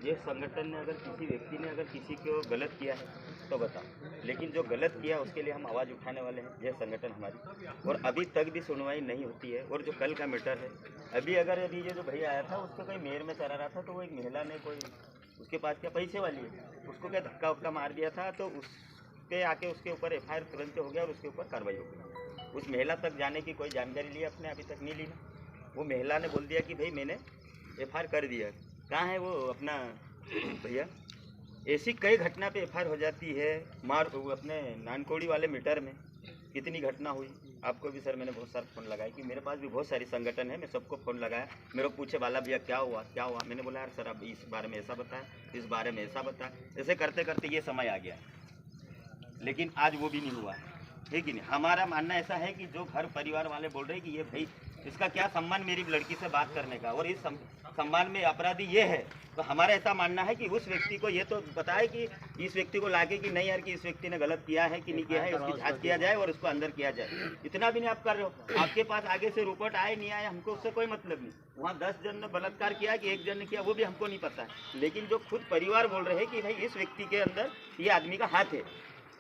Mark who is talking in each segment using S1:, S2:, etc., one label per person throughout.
S1: जिस संगठन ने अगर किसी व्यक्ति ने अगर किसी को गलत किया है तो बताओ, लेकिन जो गलत किया उसके लिए हम आवाज़ उठाने वाले हैं, यह संगठन हमारी। और अभी तक भी सुनवाई नहीं होती है। और जो कल का मैटर है, अभी ये जो भैया आया था उसको कोई मेयर में चला रहा था, तो वो एक महिला ने कोई उसके पास क्या पैसे वाली है, उसको क्या धक्का वक्का मार दिया था, तो उस पे आके उसके ऊपर FIR तुरंत हो गया और उसके ऊपर कार्रवाई हो गई। उस महिला तक जाने की कोई जानकारी ली आपने? अभी तक नहीं ली ना। वो महिला ने बोल दिया कि भाई मैंने FIR कर दिया। कहाँ है वो अपना भैया? ऐसी कई घटना पे FIR हो जाती है। अपने नानकोड़ी वाले मीटर में कितनी घटना हुई, आपको भी सर मैंने बहुत सारे फ़ोन लगाए कि मेरे पास भी बहुत सारी संगठन है, मैं सबको फ़ोन लगाया। मेरे को पूछे वाला भैया क्या हुआ क्या हुआ, मैंने बोला यार सर अब इस बारे में ऐसा बताया, इस बारे में ऐसा बताया। ऐसे करते करते ये समय आ गया, लेकिन आज वो भी नहीं हुआ है कि नहीं। हमारा मानना ऐसा है कि जो घर परिवार वाले बोल रहे हैं कि ये भाई इसका क्या सम्मान मेरी लड़की से बात करने का, और इस सम्मान में अपराधी ये है, तो हमारा ऐसा मानना है कि उस व्यक्ति को ये तो बताए कि इस व्यक्ति को लाके कि नहीं यार कि इस व्यक्ति ने गलत किया है कि नहीं किया है, इसकी जांच किया जाए और उसको अंदर किया जाए। इतना भी नहीं आप कर रहे हो। आपके पास आगे से रिपोर्ट आए नहीं आए हमको उससे कोई मतलब नहीं। वहाँ 10 जन ने बलात्कार किया कि 1 जन ने किया वो भी हमको नहीं पता है, लेकिन जो खुद परिवार बोल रहे हैं कि भाई इस व्यक्ति के अंदर ये आदमी का हाथ है।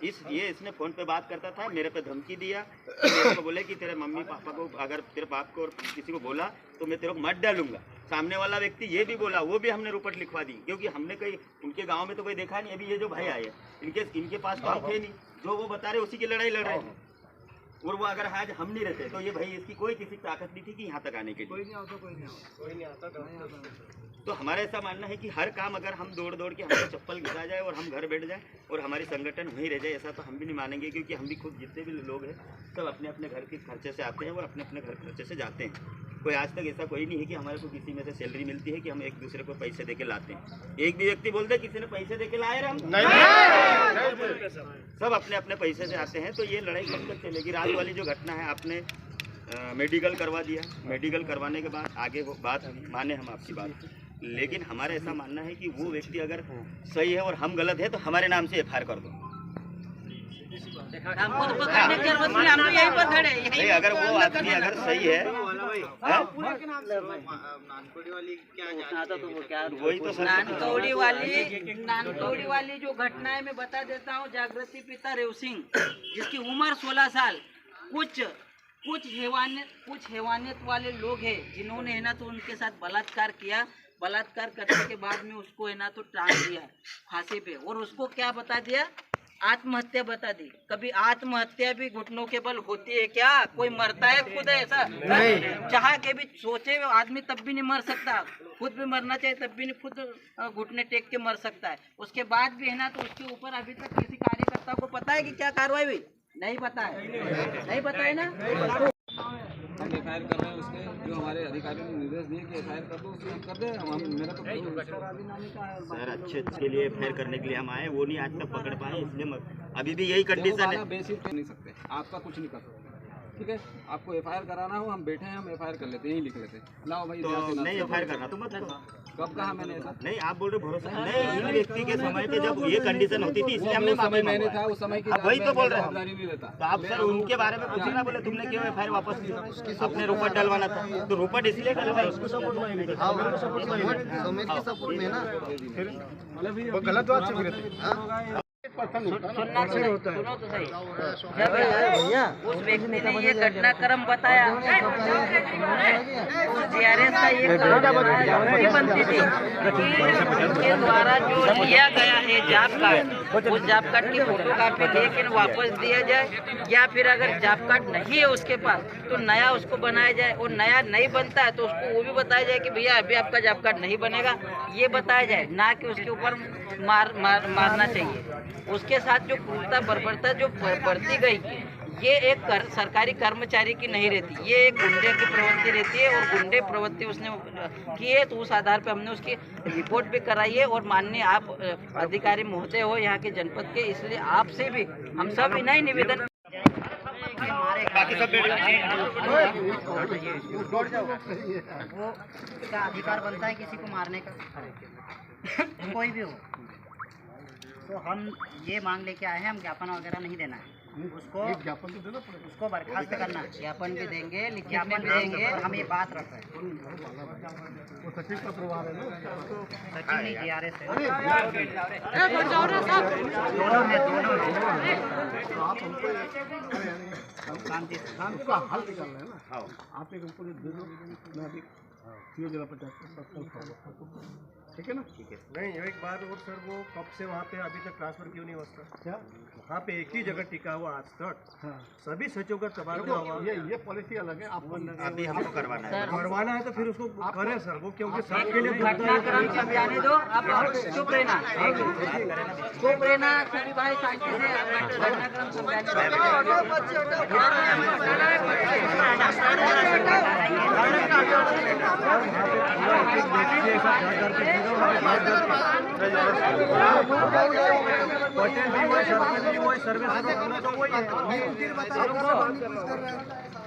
S1: इसने फ़ोन पे बात करता था, मेरे पे धमकी दिया, मेरे को बोले कि तेरे मम्मी पापा को अगर तेरे बाप को और किसी को बोला तो मैं तेरे को मत डालूंगा। सामने वाला व्यक्ति ये भी बोला, वो भी हमने रिपोर्ट लिखवा दी, क्योंकि हमने कहीं उनके गांव में तो कोई देखा नहीं। अभी ये जो भाई आए इनके पास तो हम थे नहीं, जो वो बता रहे उसी की लड़ाई लड़ रहे हैं। और वो अगर आज हम नहीं रहते तो ये भाई इसकी कोई किसी ताकत नहीं थी कि यहाँ तक आने के लिए। कोई नहीं आता। तो हमारा ऐसा मानना है कि हर काम अगर हम दौड़ दौड़ के हमारा चप्पल घिसा जाए और हम घर बैठ जाए और हमारी संगठन वहीं रह जाए, ऐसा तो हम भी नहीं मानेंगे, क्योंकि हम भी खुद जितने भी लोग हैं सब अपने अपने घर के खर्चे से आते हैं और अपने अपने घर खर्चे से जाते हैं। कोई आज तक ऐसा कोई नहीं है कि हमारे को किसी में से सैलरी मिलती है कि हम एक दूसरे को पैसे दे के लाते हैं। एक भी व्यक्ति बोलते किसी ने पैसे दे के लाए हम नहीं, सब अपने अपने पैसे से आते हैं। तो ये लड़ाई कब तक चलेगी? रात वाली जो घटना है, आपने मेडिकल करवा दिया, मेडिकल करवाने के बाद आगे वो बात माने हम आपकी बात, लेकिन हमारा ऐसा मानना है कि वो व्यक्ति अगर सही है और हम गलत है तो हमारे नाम से FIR कर दो। नहीं, अगर वो आदमी अगर सही है, वही तो
S2: नानतोड़ी वाली जो घटना है मैं बता देता हूँ। जागृति पिता रेव सिंह, जिसकी उम्र 16 साल, कुछ हैवानियत वाले लोग हैं जिन्होंने है ना तो उनके साथ बलात्कार किया। बलात्कार करने के बाद में उसको है ना तो टांग दिया फांसी पे, और उसको क्या बता दिया? आत्महत्या बता दी। कभी आत्महत्या भी घुटनों के बल होती है क्या? कोई मरता है खुद ऐसा? चाह के भी सोचे आदमी तब भी नहीं मर सकता। खुद भी मरना चाहिए तब भी नहीं, खुद घुटने टेक के मर सकता है। उसके बाद भी है ना तो उसके ऊपर अभी तक किसी कार्यकर्ता को पता है कि क्या कार्रवाई हुई? नहीं पता है, नहीं पता है ना।
S3: हम FIR कर रहे हैं उसके, जो हमारे अधिकारियों ने निर्देश दिए कि FIR कर दो, उसको कर दे। हम मेरा तो
S1: सर अच्छे के लिए FIR करने के लिए हम आए, वो नहीं आज तक पकड़ पाए, इसलिए अभी भी यही कंडीशन है।
S3: बेसिक नहीं सकते, आपका कुछ नहीं कर सकते, ठीक है? आपको FIR कराना हो, हम बैठे हैं, हम FIR कर लेते हैं, यही लिख लेते हैं। लाओ भाई,
S1: तो नहीं FIR करना तो मत करो।
S3: कब कहा मैंने ऐसा?
S1: नहीं, आप बोल रहे भरोसा नहीं। इन व्यक्ति के समय पे जब ये कंडीशन होती थी इसलिए हमने माफी
S3: मैंने था उस समय की,
S1: वही तो बोल रहे हैं।
S3: नहीं रहता
S1: तो आप सर उनके बारे में पूछे ना, बोले तुमने क्यों FIR वापस की? अपने रुपट डलवाना था तो रुपट इसलिए डलवाई,
S4: वो गलत बात से फिर
S2: सुनो तो सही। जब उस व्यक्ति ने ये घटनाक्रम बताया, उस GRS का ये बनती थी कि उनके द्वारा जो लिया गया है जॉब कार्ड, उस जॉब कार्ड की फोटोकॉपी लेकिन वापस दिया जाए, या फिर अगर जॉब कार्ड नहीं है उसके पास तो नया उसको बनाया जाए, और नया नहीं बनता है तो उसको वो भी बताया जाए कि भैया अभी आपका जॉब कार्ड नहीं बनेगा, ये बताया जाए, ना कि उसके ऊपर मारना चाहिए। उसके साथ जो क्रूरता बर्बरता जो बढ़ती गई, ये एक सरकारी कर्मचारी की नहीं रहती, ये एक गुंडे की प्रवृत्ति रहती है, और गुंडे प्रवृत्ति उसने की है, तो उस आधार पर हमने उसकी रिपोर्ट भी कराई है। और माननीय आप अधिकारी महोदय हो यहाँ के जनपद के, इसलिए आपसे भी हम सब इन्हीं निवेदन
S5: वो क्या अधिकार बनता है किसी को मारने का? कोई भी हो। तो हम ये मांग लेके आए हैं, हम ज्ञापन वगैरह नहीं देना है। उसको
S4: एक ज्ञापन तो देना पड़ेगा।
S5: उसको बर्खास्त करना।
S2: ज्ञापन भी देंगे, लिखित में
S5: ज्ञापन
S2: भी
S5: देंगे,
S2: देंगे।
S5: हम ये बात रख रहे हैं।
S4: वो सचिव का प्रभाव है ना।
S5: सचिव नहीं GRS है।
S4: अरे
S5: दोनों है, दोनों है।
S4: आप हमको
S5: शांति से।
S4: उसका हल निकालना है ना। आप एक हमको दे दो, मैं अभी सीओ जिला पंचायत ठीक है ना। ठीक है।
S6: नहीं एक बात और सर, वो कब से वहाँ पे अभी तक ट्रांसफर क्यों नहीं होता?
S4: क्या
S6: वहाँ पे एक ही जगह टिका हुआ आज तक,
S4: हाँ
S6: सभी सचिवों का तबादला
S4: देखो,
S6: हुआ।
S4: ये पॉलिसी अलग है। आपको
S1: अभी हमको करवाना है।
S6: करवाना है तो फिर उसको करें सर, वो क्योंकि सबके लिए
S2: घटनाक्रम समझाने दो। आप चुप रहना, चुप रहना सभी भाई, शांति से घटनाक्रम समझाने
S6: पटेल भी वही, सरपंच भी वही, सर्वे तो वही है।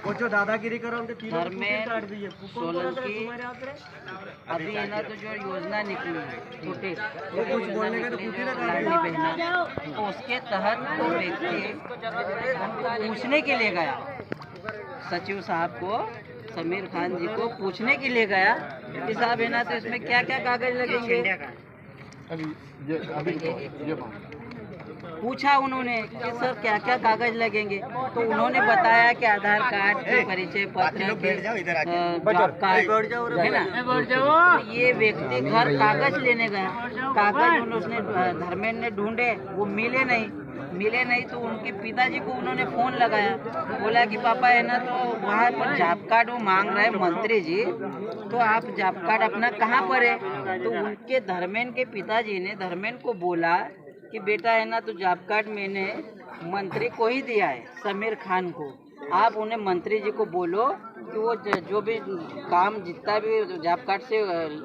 S6: वो जो दादागिरी करो उनके तीनों
S2: धर्मेंद्र
S6: काट दिए।
S2: सोलंकी अभी है ना तो जो योजना निकली है कुटीर,
S6: वो कुछ बोलने का तो कुटीर है,
S2: लाडली बहना, तो उसके तहत वो व्यक्ति हमको पूछने के लिए गया, सचिव साहब को, समीर खान जी को पूछने के लिए गया कि साहब है ना तो इसमें क्या क्या कागज लगेंगे।
S4: अभी ये बात
S2: पूछा उन्होंने कि सर क्या क्या कागज लगेंगे, तो उन्होंने बताया कि आधार कार्ड के परिचय पत्र के जॉब कार्ड है ना। तो ये व्यक्ति घर कागज लेने गया, कागज उसने धर्मेंद्र ने ढूंढे, वो मिले नहीं तो उनके पिताजी को उन्होंने फोन लगाया, बोला कि पापा है ना तो वहाँ पर जॉब कार्ड वो मांग रहे हैं मंत्री जी, तो आप जॉब कार्ड अपना कहाँ पर है। तो उनके धर्मेंद्र के पिताजी ने धर्मेंद्र को बोला कि बेटा है ना तो जॉब कार्ड मैंने मंत्री को ही दिया है, समीर खान को, आप उन्हें मंत्री जी को बोलो कि वो जो भी काम जितना भी जॉब कार्ड से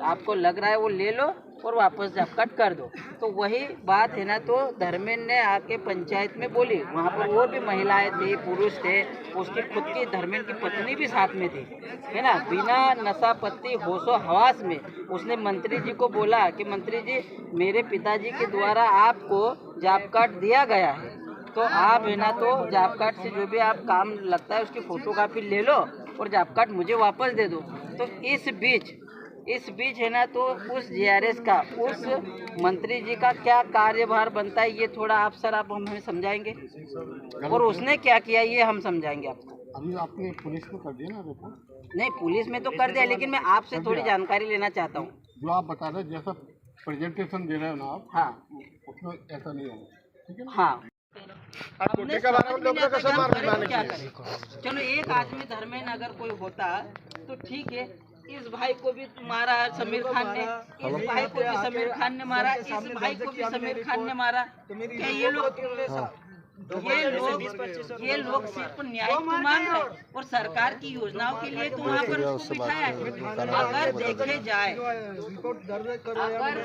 S2: आपको लग रहा है वो ले लो और वापस जॉब कार्ड कर दो। तो वही बात है ना तो धर्मेंद्र ने आके पंचायत में बोली, वहाँ पर और भी महिलाएं थी, पुरुष थे, उसकी खुद की धर्मेंद्र की पत्नी भी साथ में थी, है ना। बिना नशा पत्ती होशो हवास में उसने मंत्री जी को बोला कि मंत्री जी मेरे पिताजी के द्वारा आपको जॉब कार्ड दिया गया है, तो आप है ना तो जॉब कार्ड से जो भी आप काम लगता है उसकी फोटोकॉपी ले लो और जॉब कार्ड मुझे वापस दे दो। तो इस बीच है ना तो उस GRS का, उस मंत्री जी का क्या कार्यभार बनता है, ये थोड़ा आप सर आप हमें समझाएंगे, और उसने क्या किया ये हम समझाएंगे आपको।
S4: अभी आपने पुलिस को कर दिया ना रिपोर्ट?
S2: नहीं पुलिस में तो कर दिया, लेकिन मैं आपसे थोड़ी जानकारी लेना चाहता हूँ।
S4: जो आप बता रहे जैसा प्रेजेंटेशन दे रहे हो ना आप,
S2: हाँ
S4: उसमें ऐसा नहीं होगा, ठीक है ना।
S2: हाँ हमने समझ में नहीं आता कि हम करें तो क्या करें। चलो एक आदमी धर्मेंद्र अगर कोई होता तो ठीक है, इस भाई को भी मारा समीर खान ने, इस भाई को भी समीर खान ने मारा, इस भाई को भी समीर खान ने मारा। क्या ये लोग सिर्फ न्याय तो मांग रहे हैं और सरकार की योजनाओं के लिए तो वहाँ पर उसको बिठाया है। अगर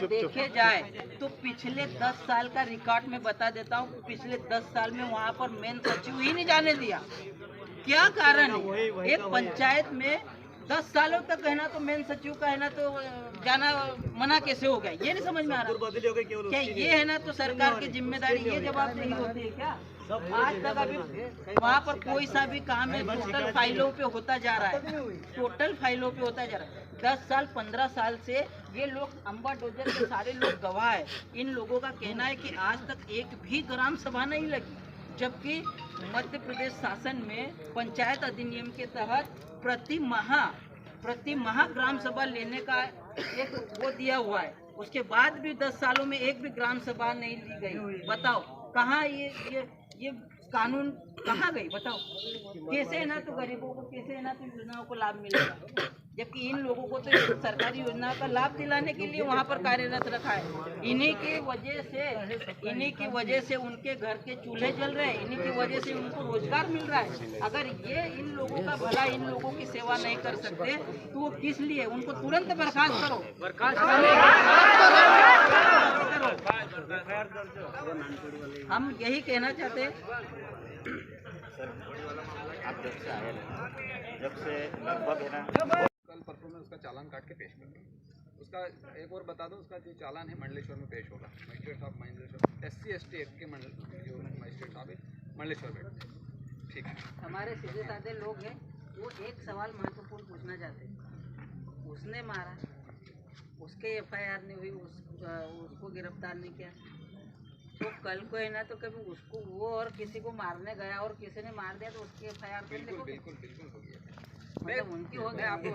S2: देखे जाए तो पिछले 10 साल का रिकॉर्ड में बता देता हूँ, पिछले 10 साल में वहाँ पर मेन सचिव ही नहीं जाने दिया। क्या कारण है? एक पंचायत में 10 सालों तक है ना तो मेन सचिव का है ना तो जाना मना कैसे हो गया, ये नहीं समझ में आ रहा। क्या ये है ना तो सरकार की जिम्मेदारी, ये जवाबदेही होती है क्या? आज तक अभी वहाँ पर कोई सा भी काम है टोटल फाइलों पे होता जा रहा है, टोटल फाइलों पे होता जा रहा है। 10 साल 15 साल से ये लोग अम्बा डोजर के सारे लोग गवाह है। इन लोगों का कहना है कि आज तक एक भी ग्राम सभा नहीं लगी, जबकि मध्य प्रदेश शासन में पंचायत अधिनियम के तहत प्रति माह ग्राम सभा लेने का एक वो दिया हुआ है। उसके बाद भी 10 सालों में एक भी ग्राम सभा नहीं ली गई। बताओ कहाँ ये कानून कहाँ गई? बताओ कैसे है ना तो गरीबों को कैसे है ना तो योजनाओं को लाभ मिलेगा, जबकि इन लोगों को तो सरकारी योजनाओं का लाभ दिलाने के लिए वहाँ पर कार्यरत रखा है। इन्हीं की वजह से उनके घर के चूल्हे जल रहे हैं, इन्हीं की वजह से उनको रोजगार मिल रहा है। अगर ये इन लोगों का भला, इन लोगों की सेवा नहीं कर सकते तो वो किस लिए? उनको तुरंत बर्खास्त करो। हम यही कहना चाहते हैं।
S1: आप जब से लगभग है ना
S3: कल परसों में उसका चालान काट के पेश कर दूँ। उसका एक और बता दो, उसका जो चालान है मंडलेश्वर में पेश होगा। मजिस्ट्रेट साहब मंडलेश्वर SC ST एक्ट के जो मजिस्ट्रेट साहब है मंडलेश्वर बैठते हैं। ठीक है।
S2: हमारे सीधे साधे लोग हैं, वो एक सवाल महत्वपूर्ण पूछना चाहते हैं। उसने मारा, उसके एफआईआर नहीं हुई, उसको गिरफ्तार नहीं किया, तो कल को है ना, तो कभी उसको वो और किसी को मारने गया और किसी ने मार दिया तो उसकी एफआईआर तो
S3: बिल्कुल बिल्कुल बिल्कुल हो गया।
S2: मतलब उनकी हो गया।
S3: आपको